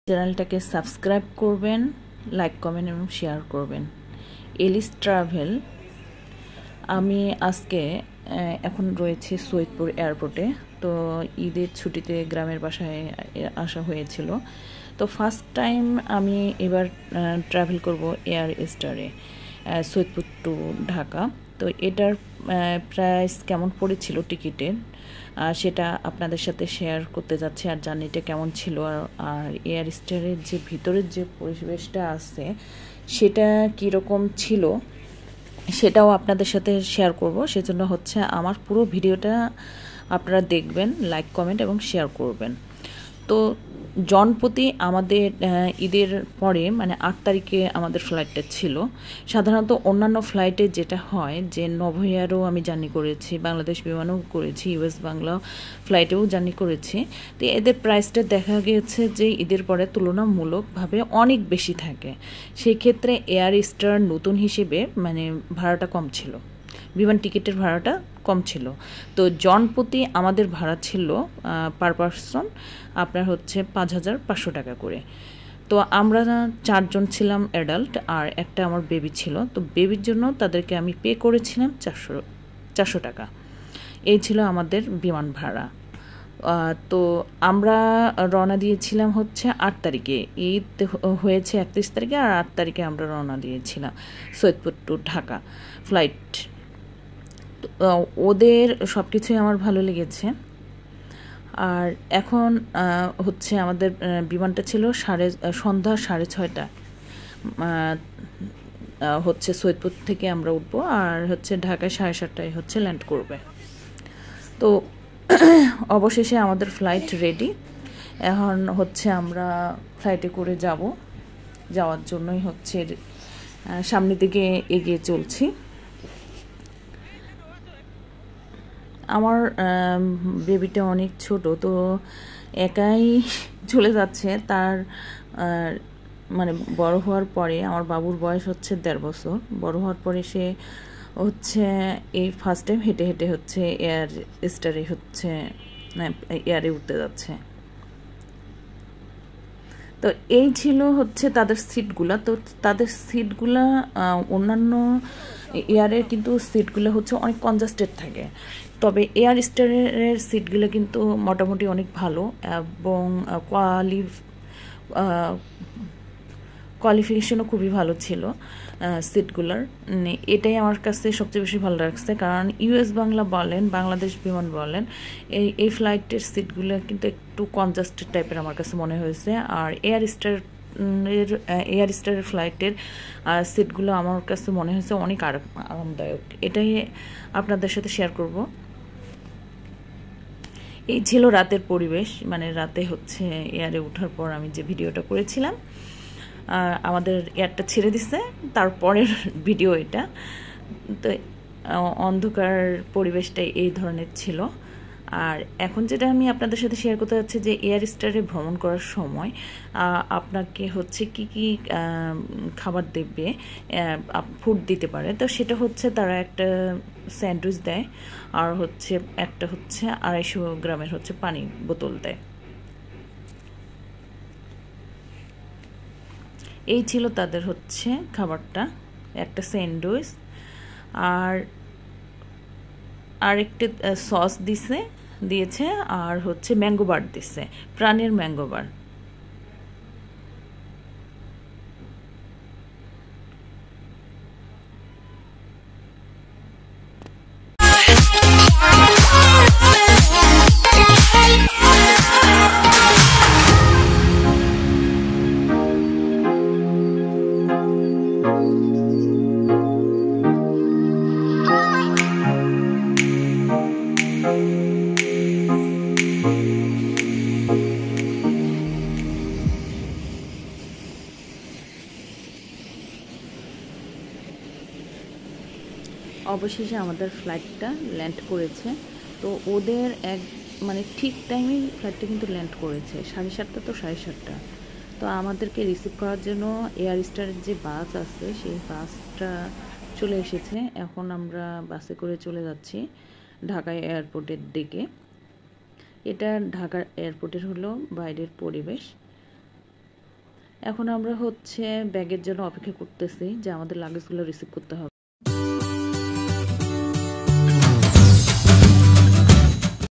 চ্যানেলটাকে সাবস্ক্রাইব করবেন, like comment এবং শেয়ার করবেন। Alice travel. আমি আজকে এখন রয়েছে সৈয়দপুর এয়ারপোর্টে। তো ঈদের ছুটিতে গ্রামের বাসায় আসা হয়েছিল। তো ফার্স্ট টাইম আমি এবার ট্রাভেল করব এয়ার স্টারে সৈয়দপুর টু ঢাকা। তো এটার প্রাইস কেমন পড়েছিল টিকিটের সেটা আপনাদের সাথে শেয়ার করতে যাচ্ছি। আর জার্নিটা কেমন ছিল, আর এয়ার স্টারের যে ভিতরের যে পরিবেশটা আছে সেটা কীরকম ছিল সেটাও আপনাদের সাথে শেয়ার করব। সেজন্য হচ্ছে আমার পুরো ভিডিওটা আপনারা দেখবেন, লাইক কমেন্ট এবং শেয়ার করবেন। তো জনপ্রতি আমাদের ঈদের পরে মানে 8 তারিখে আমাদের ফ্লাইটটা ছিল। সাধারণত অন্যান্য ফ্লাইটে যেটা হয় যে নভোএয়ারও আমি জার্নি করেছি, বাংলাদেশ বিমানও করেছি, ইউএস বাংলা ফ্লাইটেও জার্নি করেছি। তো এদের প্রাইসটা দেখা গিয়েছে যে ঈদের পরে তুলনামূলকভাবে অনেক বেশি থাকে। সেই ক্ষেত্রে এয়ার স্টার নতুন হিসেবে মানে ভাড়াটা কম ছিল, বিমান টিকিটের ভাড়াটা কম ছিল। তো জনপ্রতি আমাদের ভাড়া ছিল পার পারসন আপনার হচ্ছে 5,500 টাকা করে। তো আমরা 4 জন ছিলাম অ্যাডাল্ট, আর একটা আমার বেবি ছিল। তো বেবির জন্য তাদেরকে আমি পে করেছিলাম 400 টাকা। এই ছিল আমাদের বিমান ভাড়া। তো আমরা রওনা দিয়েছিলাম হচ্ছে 8 তারিখে, ঈদ হয়েছে 31 তারিখে, আর 8 তারিখে আমরা রওনা দিয়েছিলাম সৈয়দপুর টু ঢাকা ফ্লাইট। ওদের সব কিছুই আমার ভালো লেগেছে। আর এখন হচ্ছে আমাদের বিমানটা ছিল সন্ধ্যা 6:30 হচ্ছে সৈয়দপুর থেকে আমরা উঠবো, আর হচ্ছে ঢাকায় 7:30 হচ্ছে ল্যান্ড করবে। তো অবশেষে আমাদের ফ্লাইট রেডি। এখন হচ্ছে আমরা ফ্লাইটে করে যাওয়ার জন্যই হচ্ছে সামনের দিকে এগিয়ে চলছি। আমার বেবিটা অনেক ছোট, তো একাই চলে যাচ্ছে। তার মানে বড় হওয়ার পরে, আমার বাবুর বয়স হচ্ছে 1.5 বছর, বড় হওয়ার পরে সে হচ্ছে এই ফার্স্ট টাইম হেঁটে হেঁটে হচ্ছে এয়ার স্টারে হচ্ছে এয়ারে উঠতে যাচ্ছে। তো এই ছিল হচ্ছে তাদের সিটগুলা। তো তাদের সিটগুলা অন্যান্য এয়ারের কিন্তু সিটগুলো হচ্ছে অনেক কনজাস্টেড থাকে, তবে এয়ার স্টারের সিটগুলো কিন্তু মোটামুটি অনেক ভালো এবং কোয়ালিফিকেশনও খুবই ভালো ছিল সিটগুলার। এটাই আমার কাছে সবচেয়ে বেশি ভালো লাগছে, কারণ ইউএস বাংলা বলেন, বাংলাদেশ বিমান বলেন, এই ফ্লাইটের সিটগুলো কিন্তু একটু কনজাস্টেড টাইপের আমার কাছে মনে হয়েছে। আর এয়ার স্টারের ফ্লাইটের সিটগুলো আমার কাছে মনে হয়েছে অনেক আরামদায়ক। এটাই আপনাদের সাথে শেয়ার করব। এই ছিল রাতের পরিবেশ, মানে রাতে হচ্ছে এয়ারে ওঠার পর আমি যে ভিডিওটা করেছিলাম। আমাদের এয়ারটা ছেড়ে দিছে, তারপরের ভিডিও এটা। তো অন্ধকার পরিবেশটা এই ধরনের ছিল। আর এখন যেটা আমি আপনাদের সাথে শেয়ার করতে যাচ্ছি যে এয়ার স্টারে ভ্রমণ করার সময় আপনাকে হচ্ছে কি কি খাবার দেবে, ফুড দিতে পারে। তো সেটা হচ্ছে তারা একটা স্যান্ডউইচ দেয়, আর হচ্ছে একটা হচ্ছে 250 গ্রামের হচ্ছে পানি বোতল দেয়। এই ছিল তাদের হচ্ছে খাবারটা, একটা স্যান্ডউইচ আর একটা সস দিয়েছে, আর হচ্ছে ম্যাঙ্গো বার দিছে, প্রাণের ম্যাঙ্গো বার। অবশেষে আমাদের ফ্লাইটটা ল্যান্ড করেছে। তো ওদের মানে ঠিক টাইমেই ফ্লাইটটা কিন্তু ল্যান্ড করেছে, 7:30 তো 7:30। তো আমাদেরকে রিসিভ করার জন্য এয়ার স্টারের যে বাস আছে সেই বাসটা চলে এসেছে। এখন আমরা বাসে করে চলে যাচ্ছি ঢাকা এয়ারপোর্টের দিকে। এটা ঢাকা এয়ারপোর্টের হলো বাইরের পরিবেশ। এখন আমরা হচ্ছে ব্যাগের জন্য অপেক্ষা করতেছি যে আমাদের লাগেজগুলো রিসিভ করতে হবে।